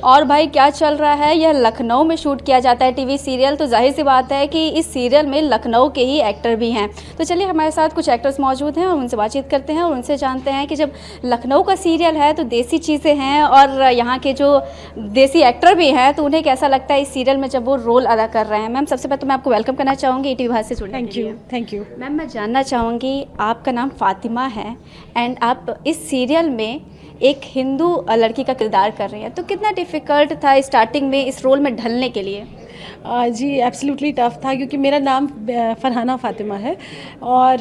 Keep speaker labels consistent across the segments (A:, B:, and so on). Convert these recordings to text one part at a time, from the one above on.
A: और भाई क्या चल रहा है, यह लखनऊ में शूट किया जाता है टीवी सीरियल, तो जाहिर सी बात है कि इस सीरियल में लखनऊ के ही एक्टर भी हैं। तो चलिए हमारे साथ कुछ एक्टर्स मौजूद हैं और उनसे बातचीत करते हैं और उनसे जानते हैं कि जब लखनऊ का सीरियल है तो देसी चीज़ें हैं और यहाँ के जो देसी एक्टर भी हैं तो उन्हें कैसा लगता है इस सीरियल में जब वो रोल अदा कर रहे हैं। मैम सबसे पहले तो मैं आपको वेलकम करना चाहूँगी ईटीवी भारत से जुड़ने के लिए।
B: Thank you.
A: मैम मैं जानना चाहूँगी, आपका नाम फ़ातिमा है एंड आप इस सीरियल में एक हिंदू लड़की का किरदार कर रही हैं, तो कितना डिफ़िकल्ट था स्टार्टिंग में इस रोल में ढलने के लिए?
B: जी एब्सोल्युटली टफ़ था क्योंकि मेरा नाम फरहाना फ़ातिमा है और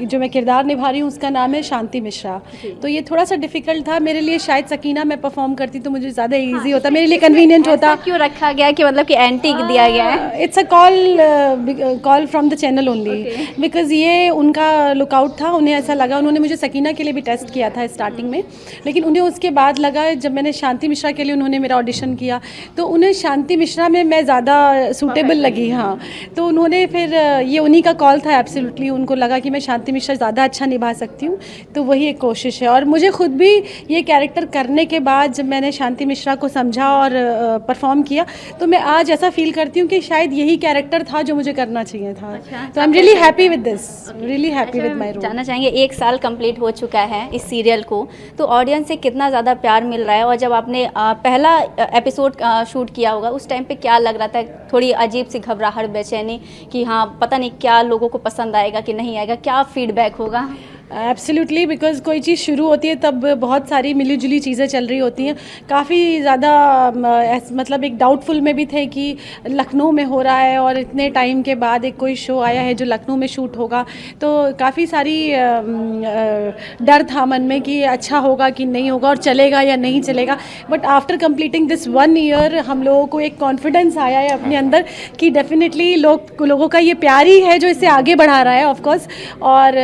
B: जो मैं किरदार निभा रही हूँ उसका नाम है शांति मिश्रा। तो ये थोड़ा सा डिफ़िकल्ट था मेरे लिए। शायद सकीना मैं परफॉर्म करती तो मुझे ज़्यादा इजी होता, मेरे लिए कन्वीनियंट होता।
A: क्यों रखा गया कि मतलब कि एंटी दिया गया है?
B: It's a call from the channel only because ये उनका लुकआउट था। उन्हें ऐसा लगा, उन्होंने मुझे सकीना के लिए भी टेस्ट किया था स्टार्टिंग में, लेकिन उन्हें उसके बाद लगा जब मैंने शांति मिश्रा के लिए उन्होंने मेरा ऑडिशन किया तो उन्हें शांति मिश्रा में मैं ज़्यादा सूटेबल लगी। हाँ, तो उन्होंने फिर ये उन्हीं का कॉल था एब्सोल्युटली। उनको लगा कि मैं शांति मिश्रा ज़्यादा अच्छा निभा सकती हूँ, तो वही एक कोशिश है। और मुझे खुद भी ये कैरेक्टर करने के बाद जब मैंने शांति मिश्रा को समझा और परफॉर्म किया तो मैं आज ऐसा फील करती हूँ कि शायद यही कैरेक्टर था जो मुझे करना चाहिए था। तो I am really happy with this, really happy with my role.
A: जानना चाहेंगे, 1 साल कंप्लीट हो चुका है इस सीरियल को, तो ऑडियंस से कितना ज़्यादा प्यार मिल रहा है? और जब आपने पहला एपिसोड शूट किया होगा उस टाइम पे क्या लग रहा था? थोड़ी अजीब सी घबराहट, बेचैनी कि हाँ पता नहीं क्या लोगों को पसंद आएगा कि नहीं आएगा, क्या फीडबैक होगा?
B: एब्सोल्युटली, बिकॉज़ कोई चीज़ शुरू होती है तब बहुत सारी मिली जुली चीज़ें चल रही होती हैं। काफ़ी ज़्यादा मतलब एक डाउटफुल में भी थे कि लखनऊ में हो रहा है और इतने टाइम के बाद एक कोई शो आया है जो लखनऊ में शूट होगा, तो काफ़ी सारी डर था मन में कि अच्छा होगा कि नहीं होगा और चलेगा या नहीं चलेगा। But after completing this 1 year हम लोगों को एक कॉन्फिडेंस आया है अपने अंदर कि डेफिनेटली लोगों का ये प्यार ही है जो इसे आगे बढ़ा रहा है ऑफकोर्स, और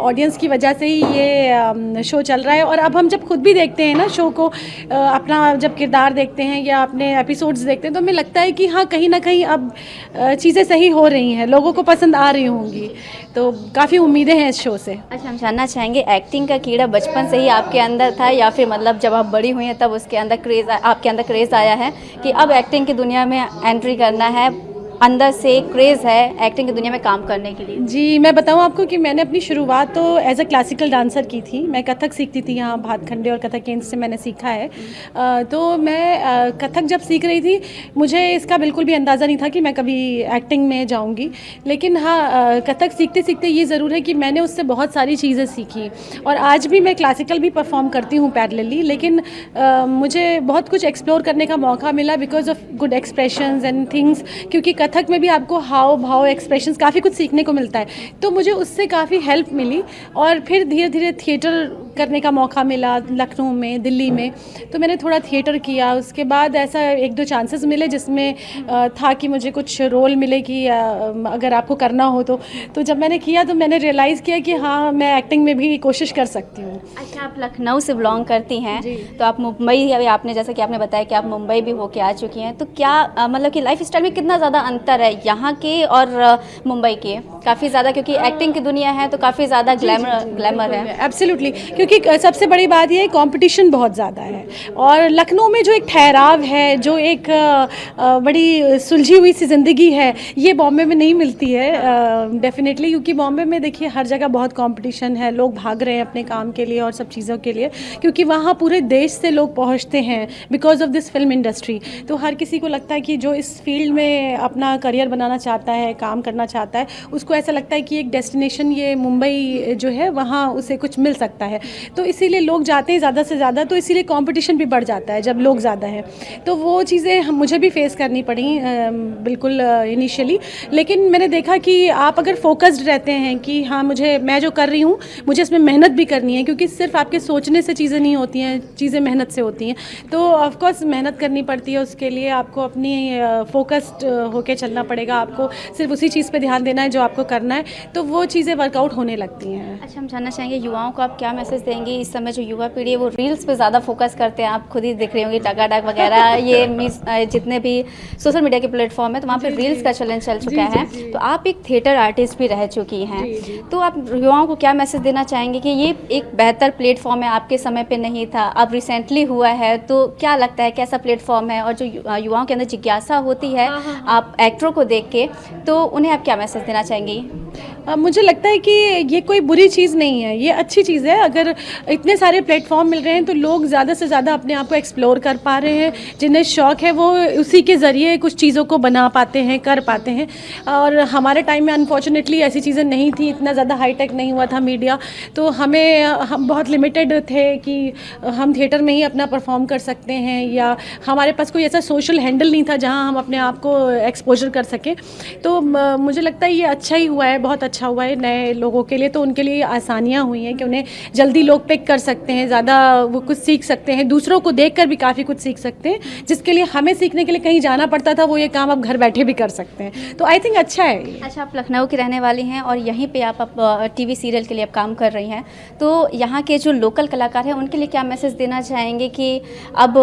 B: ऑडियंस की वजह से ही ये शो चल रहा है। और अब हम जब खुद भी देखते हैं ना शो को, अपना जब किरदार देखते हैं या अपने एपिसोड्स देखते हैं तो हमें लगता है कि हाँ कहीं ना कहीं अब चीज़ें सही हो रही हैं, लोगों को पसंद आ रही होंगी, तो काफ़ी उम्मीदें हैं इस शो से।
A: अच्छा, हम जानना चाहेंगे एक्टिंग का कीड़ा बचपन से ही आपके अंदर था या फिर मतलब जब आप बड़ी हुई हैं तब उसके अंदर आपके अंदर क्रेज़ आया है कि अब एक्टिंग की दुनिया में एंट्री करना है, अंदर से क्रेज़ है एक्टिंग की दुनिया में काम करने के लिए?
B: जी, मैं बताऊँ आपको कि मैंने अपनी शुरुआत तो एज अ क्लासिकल डांसर की थी। मैं कथक सीखती थी, यहाँ भातखंडे और कथक केंद्र से मैंने सीखा है। तो मैं कथक जब सीख रही थी मुझे इसका बिल्कुल भी अंदाज़ा नहीं था कि मैं कभी एक्टिंग में जाऊँगी, लेकिन हाँ कथक सीखते सीखते ये ज़रूर है कि मैंने उससे बहुत सारी चीज़ें सीखी और आज भी मैं क्लासिकल भी परफॉर्म करती हूँ पैरेलली, लेकिन मुझे बहुत कुछ एक्सप्लोर करने का मौका मिला because of good expressions and things, क्योंकि कथक में भी आपको हाव भाव एक्सप्रेशंस काफ़ी कुछ सीखने को मिलता है, तो मुझे उससे काफ़ी हेल्प मिली। और फिर धीरे धीरे थिएटर करने का मौका मिला लखनऊ में, दिल्ली में, तो मैंने थोड़ा थिएटर किया। उसके बाद ऐसा 1-2 चांसेस मिले जिसमें था कि मुझे कुछ रोल मिले कि अगर आपको करना हो तो जब मैंने किया तो मैंने रियलाइज़ किया कि हाँ मैं एक्टिंग में भी कोशिश कर सकती हूँ।
A: अच्छा, आप लखनऊ से बिलोंग करती हैं तो आप मुंबई, अभी आपने जैसा कि आपने बताया कि आप मुंबई भी होके आ चुकी हैं, तो क्या मतलब कि लाइफ स्टाइल में कितना ज़्यादा अंतर है यहाँ के और मुंबई के? काफ़ी ज़्यादा, क्योंकि एक्टिंग की दुनिया है तो काफ़ी ज़्यादा ग्लैमर है।
B: एब्सोल्युटली, क्योंकि सबसे बड़ी बात ये है कंपटीशन बहुत ज़्यादा है और लखनऊ में जो एक ठहराव है, जो एक बड़ी सुलझी हुई सी ज़िंदगी है, ये बॉम्बे में नहीं मिलती है डेफिनेटली। क्योंकि बॉम्बे में देखिए हर जगह बहुत कंपटीशन है, लोग भाग रहे हैं अपने काम के लिए और सब चीज़ों के लिए, क्योंकि वहाँ पूरे देश से लोग पहुँचते हैं because of this film industry. तो हर किसी को लगता है कि जो इस फील्ड में अपना करियर बनाना चाहता है, काम करना चाहता है, उसको ऐसा लगता है कि एक डेस्टिनेशन ये मुंबई जो है वहाँ उसे कुछ मिल सकता है, तो इसीलिए लोग जाते हैं ज़्यादा से ज़्यादा। तो इसीलिए कंपटीशन भी बढ़ जाता है जब लोग ज़्यादा हैं, तो वो चीज़ें मुझे भी फेस करनी पड़ी बिल्कुल इनिशियली। लेकिन मैंने देखा कि आप अगर फोकस्ड रहते हैं कि हाँ मैं जो कर रही हूँ मुझे इसमें मेहनत भी करनी है, क्योंकि सिर्फ आपके सोचने से चीज़ें नहीं होती हैं, चीज़ें मेहनत से होती हैं, तो ऑफकोर्स मेहनत करनी पड़ती है। उसके लिए आपको अपनी फोकस्ड होके चलना पड़ेगा, आपको सिर्फ उसी चीज़ पे ध्यान देना है जो आपको करना है, तो वो चीज़ें वर्कआउट होने लगती हैं।
A: अच्छा, हम जानना चाहेंगे युवाओं को आप क्या मैसेज मैसेज देंगी? इस समय जो युवा पीढ़ी है वो रील्स पे ज़्यादा फोकस करते हैं, आप खुद ही देख रही होंगी टकाटक वगैरह, ये जितने भी सोशल मीडिया के प्लेटफॉर्म है तो वहाँ पे रील्स का चलन चल चुका है। तो आप एक थिएटर आर्टिस्ट भी रह चुकी हैं, तो आप युवाओं को क्या मैसेज देना चाहेंगे कि ये एक बेहतर प्लेटफॉर्म है, आपके समय पे नहीं था, अब रिसेंटली हुआ है, तो क्या लगता है कैसा प्लेटफॉर्म है? और जो युवाओं के अंदर जिज्ञासा होती है आप एक्टरों को देख के, तो उन्हें आप क्या मैसेज देना चाहेंगी?
B: मुझे लगता है कि ये कोई बुरी चीज़ नहीं है, ये अच्छी चीज़ है। अगर इतने सारे प्लेटफॉर्म मिल रहे हैं तो लोग ज़्यादा से ज़्यादा अपने आप को एक्सप्लोर कर पा रहे हैं, जिन्हें शौक़ है वो उसी के ज़रिए कुछ चीज़ों को बना पाते हैं, कर पाते हैं। और हमारे टाइम में अनफॉर्चुनेटली ऐसी चीज़ें नहीं थी, इतना ज़्यादा हाईटेक नहीं हुआ था मीडिया, तो हम बहुत लिमिटेड थे कि हम थिएटर में ही अपना परफॉर्म कर सकते हैं, या हमारे पास कोई ऐसा सोशल हैंडल नहीं था जहाँ हम अपने आप को एक्सपोजर कर सकें। तो मुझे लगता है ये अच्छा ही हुआ है, बहुत अच्छा हुआ है नए लोगों के लिए। तो उनके लिए आसानियाँ हुई हैं कि उन्हें जल्दी लोग पिक कर सकते हैं, ज़्यादा वो कुछ सीख सकते हैं, दूसरों को देखकर भी काफ़ी कुछ सीख सकते हैं, जिसके लिए हमें सीखने के लिए कहीं जाना पड़ता था, वो ये काम अब घर बैठे भी कर सकते हैं। तो आई थिंक अच्छा है।
A: अच्छा, आप लखनऊ की रहने वाली हैं और यहीं पे आप टीवी सीरियल के लिए आप काम कर रही हैं, तो यहाँ के जो लोकल कलाकार हैं उनके लिए क्या मैसेज देना चाहेंगे कि अब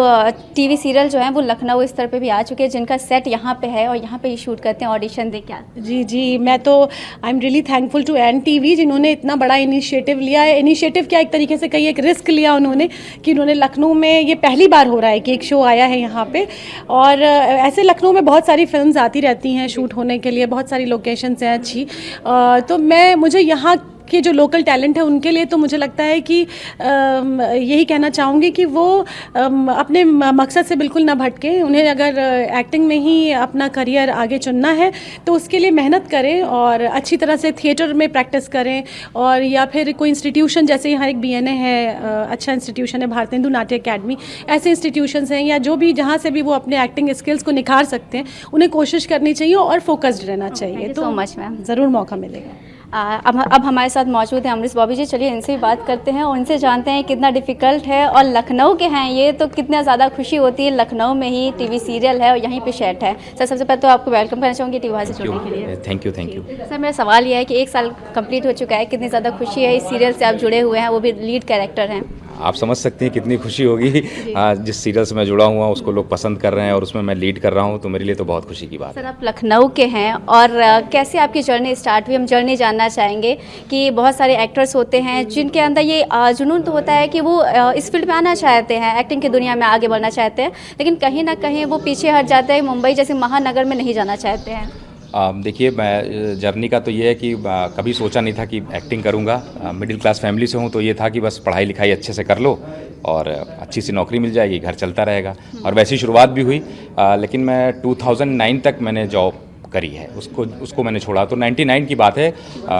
A: टीवी सीरियल जो है वो लखनऊ स्तर पे भी आ चुके हैं, जिनका सेट यहाँ पे है और यहाँ पे ही शूट करते हैं, ऑडिशन दे क्या?
B: जी, मैं तो I am really thankful to NTV जिन्होंने इतना बड़ा इनिशिएटिव लिया है। इनिशिएटिव क्या, एक तरीके से कहीं एक रिस्क लिया उन्होंने कि उन्होंने लखनऊ में, ये पहली बार हो रहा है कि एक शो आया है यहाँ पे। और ऐसे लखनऊ में बहुत सारी फिल्म्स आती रहती हैं शूट होने के लिए, बहुत सारी लोकेशंस हैं अच्छी। तो मुझे यहाँ के जो लोकल टैलेंट है उनके लिए तो मुझे लगता है कि यही कहना चाहूँगी कि वो अपने मकसद से बिल्कुल ना भटकें। उन्हें अगर एक्टिंग में ही अपना करियर आगे चुनना है तो उसके लिए मेहनत करें और अच्छी तरह से थिएटर में प्रैक्टिस करें, और या फिर कोई इंस्टीट्यूशन, जैसे यहाँ एक BNA है, अच्छा इंस्टीट्यूशन है भारतेंदु हिंदू नाट्य अकेडमी, ऐसे इंस्टीट्यूशंस हैं या जो भी जहाँ से भी वो अपने एक्टिंग स्किल्स को निखार सकते हैं, उन्हें कोशिश करनी चाहिए और फोकस्ड रहना चाहिए।
A: तो मच मैम,
B: ज़रूर मौका मिलेगा।
A: अब हमारे साथ मौजूद हैं अमरीश बॉबी जी, चलिए इनसे भी बात करते हैं और उनसे जानते हैं कितना डिफ़िकल्ट है, और लखनऊ के हैं ये, तो कितना ज़्यादा खुशी होती है लखनऊ में ही टीवी सीरियल है और यहीं पे सेट है। सर, सबसे पहले तो आपको वेलकम करना चाहूँगी टीवी से जुड़ने के लिए।
C: Thank you.
A: सर, मेरा सवाल ये है कि 1 साल कंप्लीट हो चुका है, कितनी ज़्यादा खुशी है इस सीरियल से आप जुड़े हुए हैं, वो भी लीड कैरेक्टर हैं?
C: आप समझ सकती हैं कितनी खुशी होगी। जिस सीरियल से मैं जुड़ा हुआ हूँ उसको लोग पसंद कर रहे हैं और उसमें मैं लीड कर रहा हूँ, तो मेरे लिए तो बहुत खुशी की बात है।
A: सर, आप लखनऊ के हैं और कैसे आपकी जर्नी स्टार्ट हुई? हम जर्नी जानना चाहेंगे कि बहुत सारे एक्टर्स होते हैं जिनके अंदर ये जुनून तो होता है कि वो इस फील्ड में आना चाहते हैं, एक्टिंग की दुनिया में आगे बढ़ना चाहते हैं, लेकिन कहीं ना कहीं वो पीछे हट जाते हैं, मुंबई जैसे महानगर में नहीं जाना चाहते हैं।
C: देखिए, मैं जर्नी का तो ये है कि कभी सोचा नहीं था कि एक्टिंग करूँगा। मिडिल क्लास फैमिली से हूँ, तो ये था कि बस पढ़ाई लिखाई अच्छे से कर लो और अच्छी सी नौकरी मिल जाएगी, घर चलता रहेगा, और वैसी शुरुआत भी हुई। लेकिन मैं 2009 तक मैंने जॉब करी है, उसको मैंने छोड़ा। तो 99 की बात है,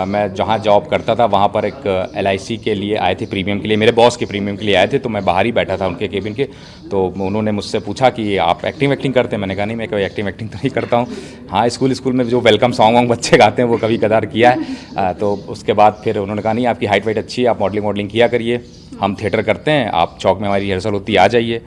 C: मैं जहाँ जॉब करता था वहाँ पर एक LIC के लिए आए थे, प्रीमियम के लिए, मेरे बॉस के प्रीमियम के लिए आए थे। तो मैं बाहर ही बैठा था उनके केबिन के, तो उन्होंने मुझसे पूछा कि आप एक्टिंग करते हैं? मैंने कहा नहीं, मैं कोई एक्टिंग तो नहीं करता हूँ। हाँ, स्कूल में जो वेलकम सॉन्ग बच्चे गाते हैं वो कभी कदार किया है। तो उसके बाद फिर उन्होंने कहा नहीं, आपकी हाइट वाइट अच्छी है, आप मॉडलिंग किया करिए, हम थिएटर करते हैं, आप चौक में हमारी रिहर्सल होती है, आ जाइए।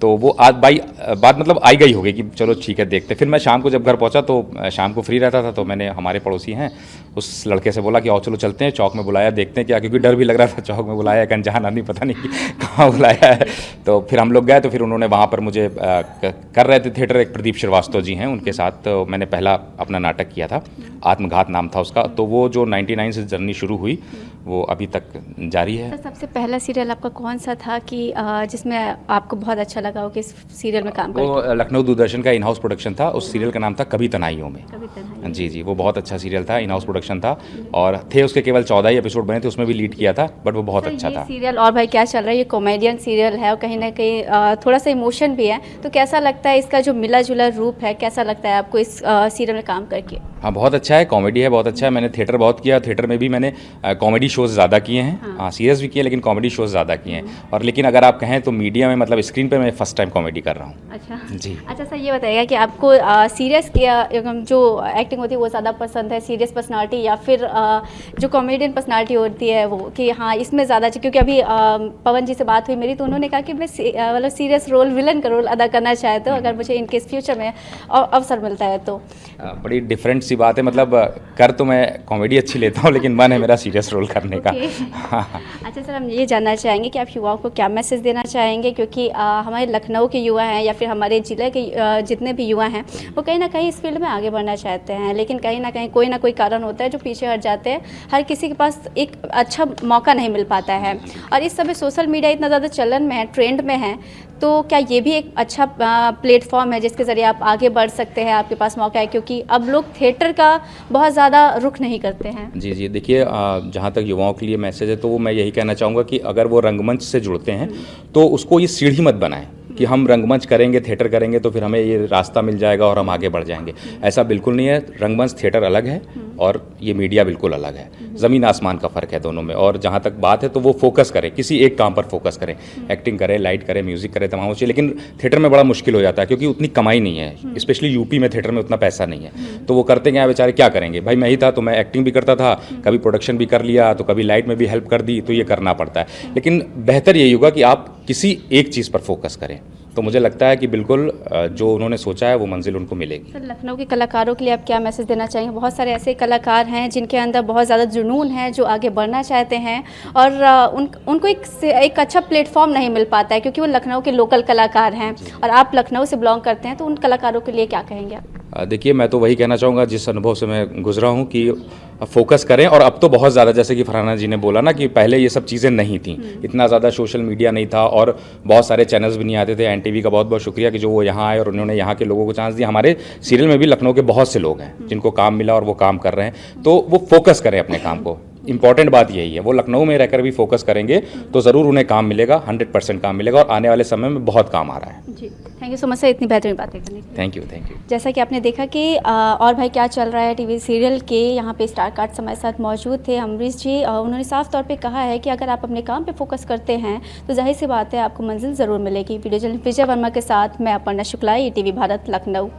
C: तो वो आज बात मतलब आई गई होगी कि चलो ठीक है देखते। फिर मैं शाम को जब घर पहुंचा तो शाम को फ्री रहता था, तो मैंने, हमारे पड़ोसी हैं, उस लड़के से बोला कि आओ चलो चलते हैं चौक में, बुलाया, देखते हैं क्या, क्योंकि डर भी लग रहा था, चौक में बुलाया, एक अनजान आदमी, पता नहीं कि कहाँ बुलाया है। तो फिर हम लोग गए, तो फिर उन्होंने वहाँ पर मुझे कर रहे थे थिएटर, एक प्रदीप श्रीवास्तव जी हैं, उनके साथ तो मैंने पहला अपना नाटक किया था, आत्मघात नाम था उसका। तो वो जो 99 से जर्नी शुरू हुई वो अभी तक जारी है।
A: तो सबसे पहला सीरियल आपका कौन सा था कि जिसमें आपको बहुत अच्छा लगा हो कि इस सीरियल में काम करके?
C: वो लखनऊ दूरदर्शन का इन हाउस प्रोडक्शन था, उस सीरियल का नाम था कभी तन्हाइयों में। जी, वो बहुत अच्छा सीरियल था, इन हाउस प्रोडक्शन था, और थे उसके केवल 14 ही एपिसोड बने थे, उसमें भी लीड किया था, बट वो बहुत अच्छा था
A: सीरियल। और भाई क्या चल रहा है, ये कॉमेडियन सीरियल है और कहीं ना कहीं थोड़ा सा इमोशन भी है, तो कैसा लगता है इसका जो मिला जुला रूप है, कैसा लगता है आपको इस सीरियल में काम करके?
C: हाँ, बहुत अच्छा है, कॉमेडी है, बहुत अच्छा है। मैंने थिएटर बहुत किया, थिएटर में भी मैंने कॉमेडी शोज़ ज़्यादा किए हैं। हाँ, सीरियस भी किए, लेकिन कॉमेडी शोज़ ज़्यादा किए हैं। और लेकिन अगर आप कहें तो मीडिया में, मतलब स्क्रीन पे, मैं फर्स्ट टाइम कॉमेडी कर रहा हूँ।
A: अच्छा
C: जी।
A: अच्छा सर, ये बताइएगा कि आपको सीरियस जो एक्टिंग होती है वो ज़्यादा पसंद है, सीरियस पर्सनालिटी, या फिर जो कॉमेडियन पर्सनालिटी होती है वो, कि हाँ इसमें ज़्यादा, क्योंकि अभी पवन जी से बात हुई मेरी, तो उन्होंने कहा कि मैं मतलब सीरियस रोल, विलन का रोल अदा करना चाहते हो, अगर मुझे इनकेस फ्यूचर में अवसर मिलता है तो।
C: बड़ी डिफरेंट सी बात है, मतलब कर तो मैं कॉमेडी अच्छी लेता हूँ, लेकिन मन है मेरा सीरियस रोल करने का।
A: अच्छा सर, हम ये जानना चाहेंगे कि आप युवाओं को क्या मैसेज देना चाहेंगे, क्योंकि हमारे लखनऊ के युवा हैं या फिर हमारे ज़िले के जितने भी युवा हैं वो कहीं ना कहीं इस फील्ड में आगे बढ़ना चाहते हैं, लेकिन कहीं ना कहीं कोई ना कोई कारण होता है जो पीछे हट जाते हैं। हर किसी के पास एक अच्छा मौका नहीं मिल पाता है, और इस समय सोशल मीडिया इतना ज़्यादा चलन में है, ट्रेंड में है, तो क्या ये भी एक अच्छा प्लेटफॉर्म है जिसके ज़रिए आप आगे बढ़ सकते हैं, आपके पास मौका है, क्योंकि अब लोग थिएटर का बहुत ज़्यादा रुख नहीं करते हैं।
C: जी जी, देखिए जहाँ तक युवाओं के लिए मैसेज है तो वो मैं यही कहना चाहूँगा कि अगर वो रंगमंच से जुड़ते हैं तो उसको ये सीढ़ी मत बनाएं कि हम रंगमंच करेंगे, थिएटर करेंगे तो फिर हमें ये रास्ता मिल जाएगा और हम आगे बढ़ जाएंगे। ऐसा बिल्कुल नहीं है। रंगमंच थिएटर अलग है और ये मीडिया बिल्कुल अलग है। ज़मीन आसमान का फ़र्क है दोनों में। और जहाँ तक बात है तो वो फोकस करें, किसी एक काम पर फोकस करें, एक्टिंग करें, लाइट करें, म्यूज़िक करें, तमाम चीज़। लेकिन थिएटर में बड़ा मुश्किल हो जाता है क्योंकि उतनी कमाई नहीं है, स्पेशली यूपी में थिएटर में उतना पैसा नहीं है। तो वो करते क्या बेचारे, क्या करेंगे भाई। मैं ही था तो मैं एक्टिंग भी करता था, कभी प्रोडक्शन भी कर लिया, तो कभी लाइट में भी हेल्प कर दी, तो ये करना पड़ता है। लेकिन बेहतर यही होगा कि आप किसी एक चीज़ पर फोकस करें, तो मुझे लगता है कि बिल्कुल जो उन्होंने सोचा है वो मंजिल उनको मिलेगी।
A: सर, लखनऊ के कलाकारों के लिए आप क्या मैसेज देना चाहेंगे? बहुत सारे ऐसे कलाकार हैं जिनके अंदर बहुत ज़्यादा जुनून है, जो आगे बढ़ना चाहते हैं, और उनको एक अच्छा प्लेटफॉर्म नहीं मिल पाता है क्योंकि वो लखनऊ के लोकल कलाकार हैं, और आप लखनऊ से बिलोंग करते हैं, तो उन कलाकारों के लिए क्या कहेंगे आप?
C: देखिए, मैं तो वही कहना चाहूँगा जिस अनुभव से मैं गुजरा हूँ कि फोकस करें। और अब तो बहुत ज़्यादा, जैसे कि फरहाना जी ने बोला ना कि पहले ये सब चीज़ें नहीं थी, इतना ज़्यादा सोशल मीडिया नहीं था और बहुत सारे चैनल्स भी नहीं आते थे। एनटीवी का बहुत बहुत शुक्रिया कि जो वो यहाँ आए और उन्होंने यहाँ के लोगों को चांस दिया। हमारे सीरियल में भी लखनऊ के बहुत से लोग हैं जिनको काम मिला और वो काम कर रहे हैं। तो वो फोकस करें अपने काम को। इंपॉर्टेंट बात यही है, वो लखनऊ में रहकर भी फोकस करेंगे तो ज़रूर उन्हें काम मिलेगा, 100% काम मिलेगा, और आने वाले समय में बहुत काम आ रहा है।
A: जी, thank you so much sir, इतनी बेहतरीन बातें करने के लिए।
C: Thank you, thank you.
A: जैसा कि आपने देखा कि और भाई क्या चल रहा है टीवी सीरियल के, यहाँ पे स्टार कास्ट हमारे साथ मौजूद थे अमरीश जी। उन्होंने साफ तौर पे कहा है कि अगर आप अपने काम पे फोकस करते हैं तो जाहिर सी बात है आपको मंजिल ज़रूर मिलेगी। वीडियो जर्नलिस्ट विजय वर्मा के साथ मैं अपर्णा शुक्ला, ETV भारत, लखनऊ।